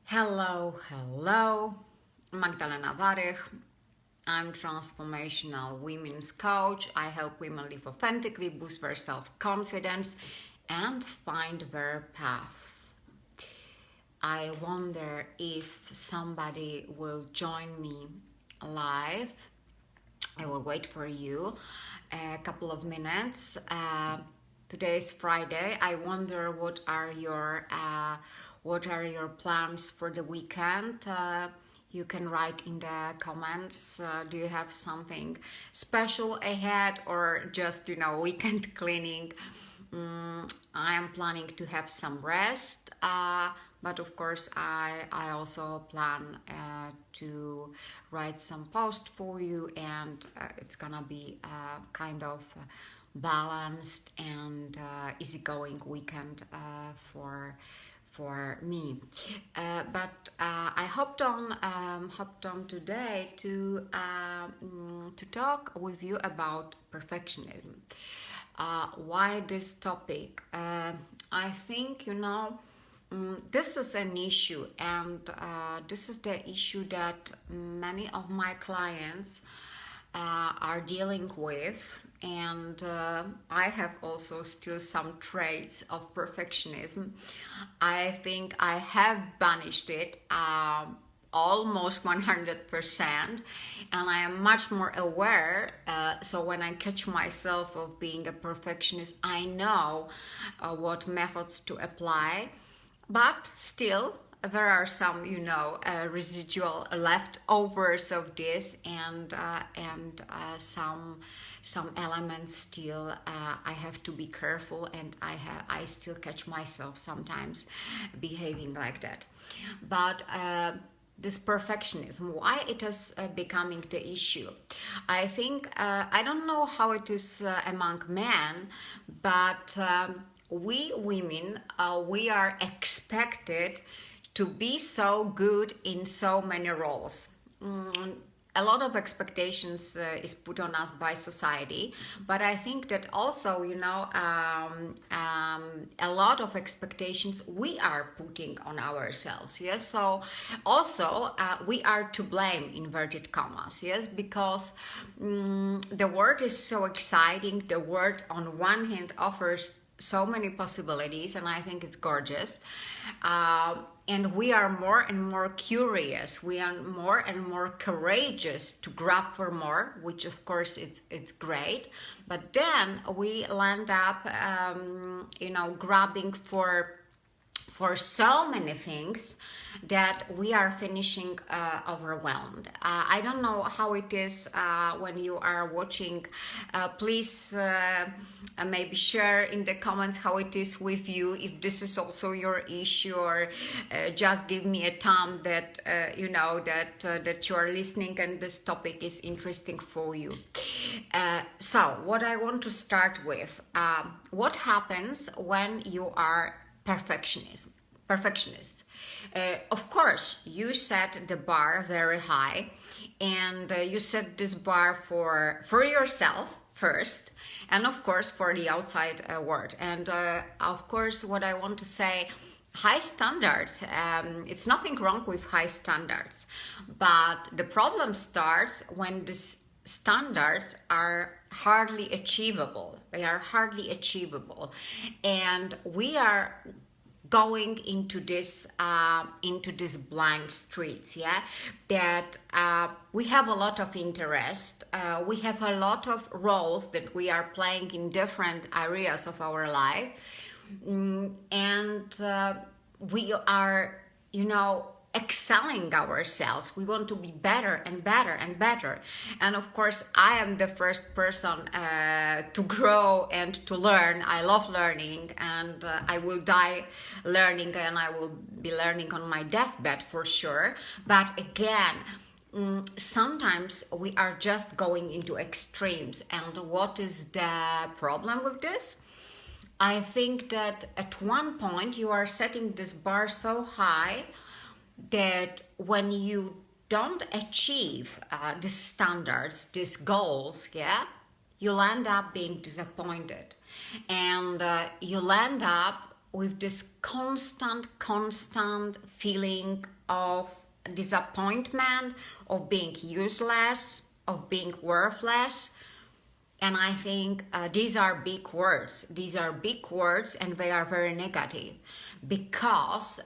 Hello. Magdalena Warych. I'm transformational women's coach. I help women live authentically, boost their self-confidence, and find their path. I wonder if somebody will join me live. I will wait for you a couple of minutes. Today is Friday. I wonder what are your plans for the weekend. You can write in the comments. Do you have something special ahead or just weekend cleaning? I am planning to have some rest, but of course I also plan to write some post for you, and it's gonna be kind of balanced and easygoing weekend for me. But I hopped on today to talk with you about perfectionism. Why this topic? I think this is an issue, and this is the issue that many of my clients are dealing with, and I have also still some traits of perfectionism. I think I have banished it almost 100%, and I am much more aware, so when I catch myself of being a perfectionist, I know what methods to apply, but still there are some residual leftovers of this, and some elements still I have to be careful, and I still catch myself sometimes behaving like that. But this perfectionism, why it is becoming the issue? I think I don't know how it is among men, but we women, we are expected to be so good in so many roles. A lot of expectations is put on us by society, but I think that also, a lot of expectations we are putting on ourselves. Yes, so also we are to blame, inverted commas. Yes, because the world is so exciting. The world, on one hand, offers so many possibilities, and I think it's gorgeous. And we are more and more curious. We are more and more courageous to grab for more, which of course it's great. But then we land up, grabbing for so many things that we are finishing overwhelmed. I don't know how it is when you are watching. Please maybe share in the comments how it is with you, if this is also your issue, or just give me a thumb that that you are listening and this topic is interesting for you. So what I want to start with, what happens when you are perfectionists? Of course, you set the bar very high, and you set this bar for yourself first, and of course for the outside world. And of course, what I want to say, high standards, it's nothing wrong with high standards, but the problem starts when these standards are hardly achievable. They are hardly achievable, and we are going into this blind streets, that we have a lot of interest, we have a lot of roles that we are playing in different areas of our life, and we are excelling ourselves. We want to be better and better and better. And of course, I am the first person to grow and to learn. I love learning, and I will die learning, and I will be learning on my deathbed for sure. But again, sometimes we are just going into extremes. And what is the problem with this? I think that at one point you are setting this bar so high that when you don't achieve these standards, these goals, you'll end up being disappointed, and you'll end up with this constant feeling of disappointment, of being useless, of being worthless. And I think these are big words. These are big words, and they are very negative, because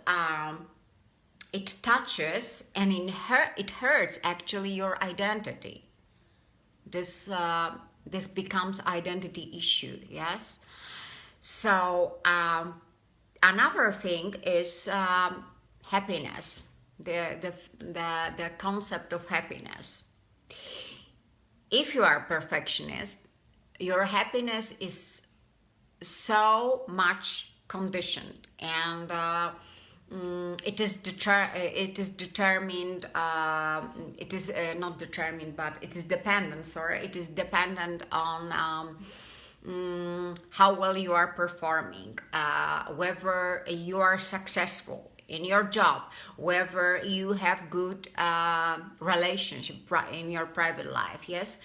it touches and it hurts actually your identity. This becomes identity issue, yes? So another thing is happiness, the concept of happiness. If you are a perfectionist, your happiness is so much conditioned, and it is determined. It is not determined, but it is dependent. Sorry, it is dependent on how well you are performing, whether you are successful in your job, whether you have good relationship in your private life, yes?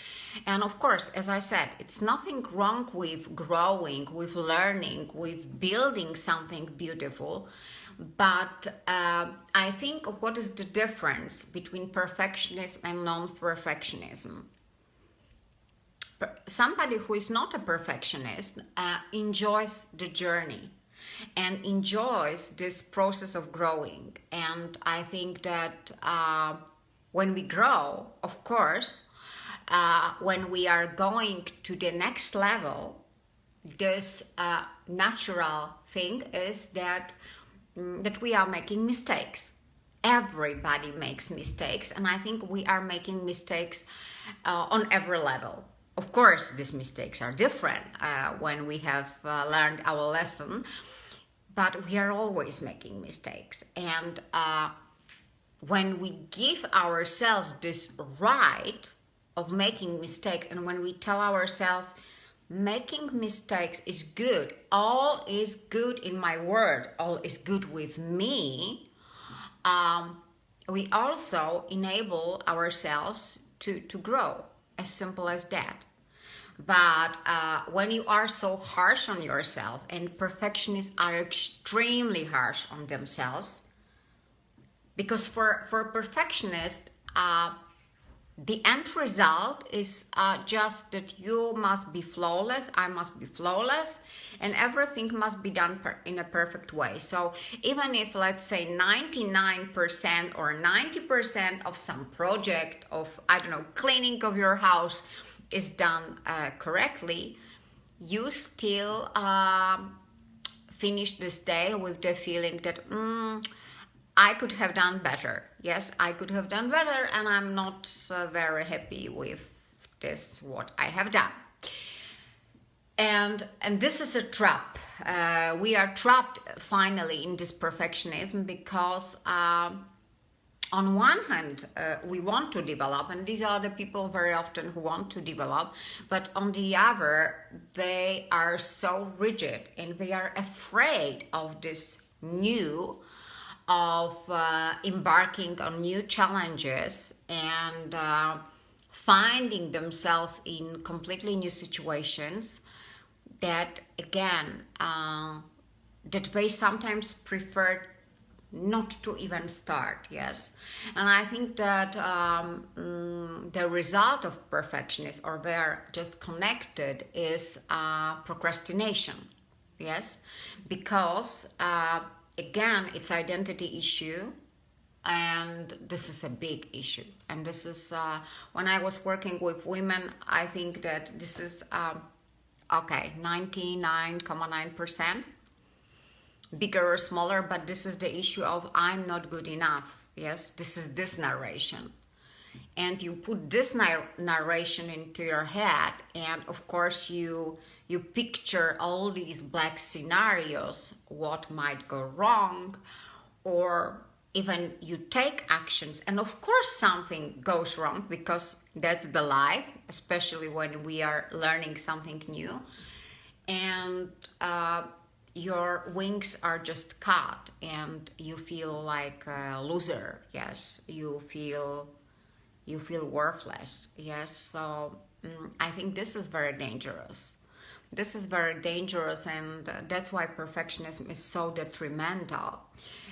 And of course, as I said, it's nothing wrong with growing, with learning, with building something beautiful, but I think what is the difference between perfectionism and non-perfectionism? Somebody who is not a perfectionist enjoys the journey and enjoys this process of growing. And I think that when we grow, of course, when we are going to the next level, this natural thing is that we are making mistakes. Everybody makes mistakes, and I think we are making mistakes on every level. Of course, these mistakes are different when we have learned our lesson, but we are always making mistakes. And when we give ourselves this right of making mistakes, and when we tell ourselves, making mistakes is good, all is good in my world, all is good with me, we also enable ourselves to grow. As simple as that. But when you are so harsh on yourself, and perfectionists are extremely harsh on themselves, because for perfectionists, the end result is just that you must be flawless, I must be flawless, and everything must be done in a perfect way. So even if, let's say, 99% or 90% of some project of, I don't know, cleaning of your house is done correctly, you still finish this day with the feeling that I could have done better. Yes, I could have done better, and I'm not very happy with this, what I have done. And this is a trap. We are trapped finally in this perfectionism because on one hand, we want to develop, and these are the people very often who want to develop, but on the other, they are so rigid and they are afraid of this new, of embarking on new challenges and finding themselves in completely new situations that, again, that they sometimes prefer not to even start, yes. And I think that the result of perfectionists, or they're just connected, is procrastination, yes, because again, it's identity issue, and this is a big issue. And this is when I was working with women, I think that this is 99.9%, bigger or smaller, but this is the issue of I'm not good enough. Yes, this is this narration, and you put this narration into your head, and of course you picture all these black scenarios, what might go wrong, or even you take actions, and of course something goes wrong, because that's the life, especially when we are learning something new, and your wings are just cut and you feel like a loser. Yes, you feel worthless. Yes, so I think this is very dangerous. This is very dangerous, and that's why perfectionism is so detrimental.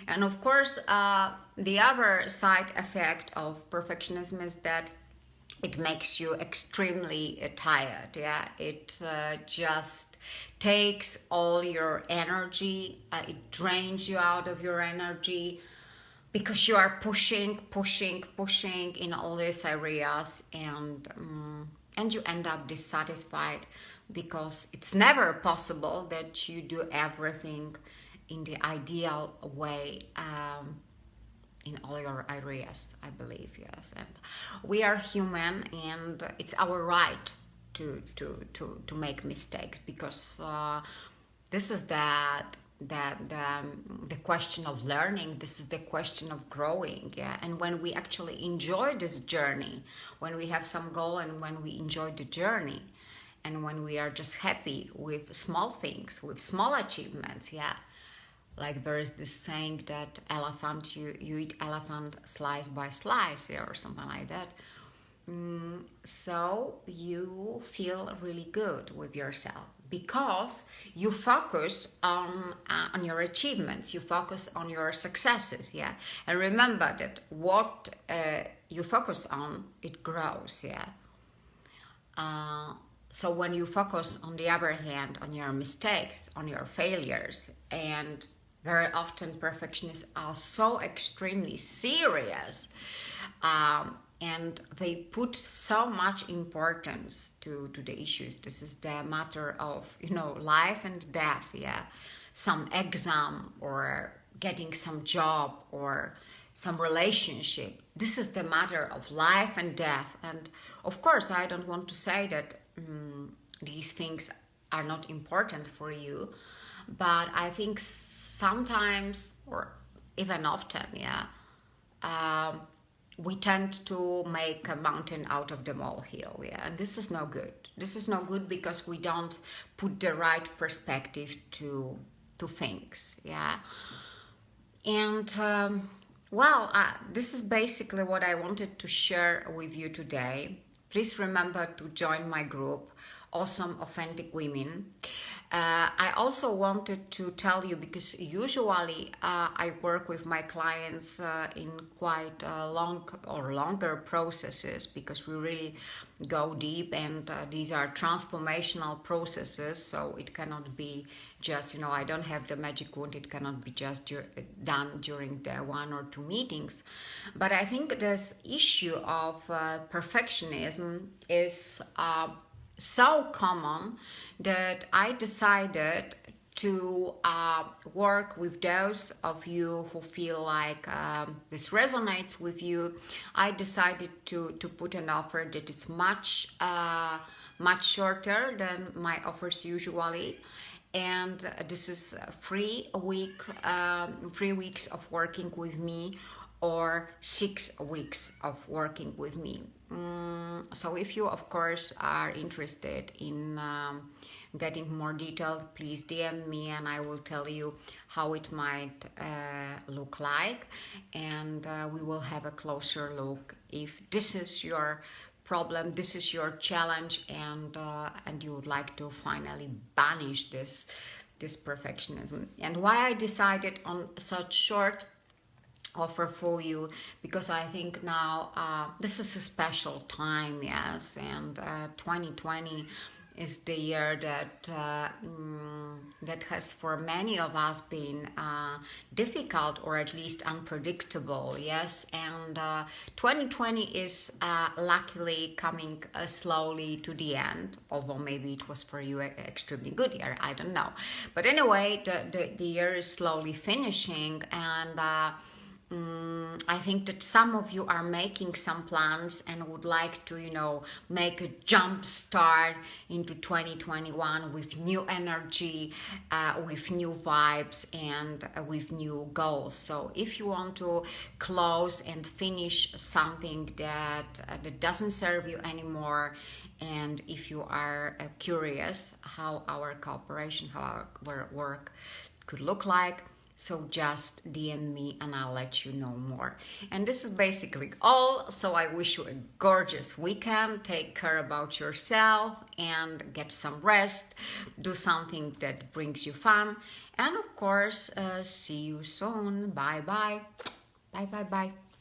And of course, the other side effect of perfectionism is that it makes you extremely tired. Yeah, it just takes all your energy. It drains you out of your energy because you are pushing in all these areas, and you end up dissatisfied because it's never possible that you do everything in the ideal way. In all your areas, I believe, yes. And we are human, and it's our right to make mistakes, because this is the question of learning. This is the question of growing, yeah. And when we actually enjoy this journey, when we have some goal, and when we enjoy the journey, and when we are just happy with small things, with small achievements, yeah. Like there is this saying that you eat elephant slice by slice, yeah, or something like that. So you feel really good with yourself because you focus on your achievements, you focus on your successes, yeah. And remember that what you focus on, it grows, yeah. So when you focus, on the other hand, on your mistakes, on your failures, and very often perfectionists are so extremely serious, and they put so much importance to the issues. This is the matter of, life and death, yeah. Some exam, or getting some job, or some relationship. This is the matter of life and death. And of course, I don't want to say that these things are not important for you, but I think sometimes, or even often, yeah, we tend to make a mountain out of the molehill, yeah, and this is no good. This is no good because we don't put the right perspective to things, yeah. And this is basically what I wanted to share with you today. Please remember to join my group, Awesome Authentic Women. I also wanted to tell you, because usually I work with my clients in quite long or longer processes, because we really go deep, and these are transformational processes, so it cannot be just, I don't have the magic wand, it cannot be just done during the 1 or 2 meetings. But I think this issue of perfectionism is so common that I decided to work with those of you who feel like this resonates with you. I decided to put an offer that is much shorter than my offers usually, and this is 3 weeks of working with me, or 6 weeks of working with me. So if you, of course, are interested in getting more detailed, please DM me, and I will tell you how it might look like, and we will have a closer look if this is your problem, this is your challenge, and you would like to finally banish this perfectionism. And why I decided on such short offer for you, because I think now this is a special time, yes, and 2020 is the year that has for many of us been difficult, or at least unpredictable, yes. And 2020 is luckily coming slowly to the end, although maybe it was for you an extremely good year, I don't know. But anyway, the year is slowly finishing, and I think that some of you are making some plans and would like to, make a jump start into 2021 with new energy, with new vibes, and with new goals. So if you want to close and finish something that doesn't serve you anymore, and if you are curious how our cooperation, how our work could look like, So just DM me and I'll let you know more. And this is basically all. So I wish you a gorgeous weekend. Take care about yourself and get some rest. Do something that brings you fun. And of course, see you soon. Bye bye. Bye bye bye.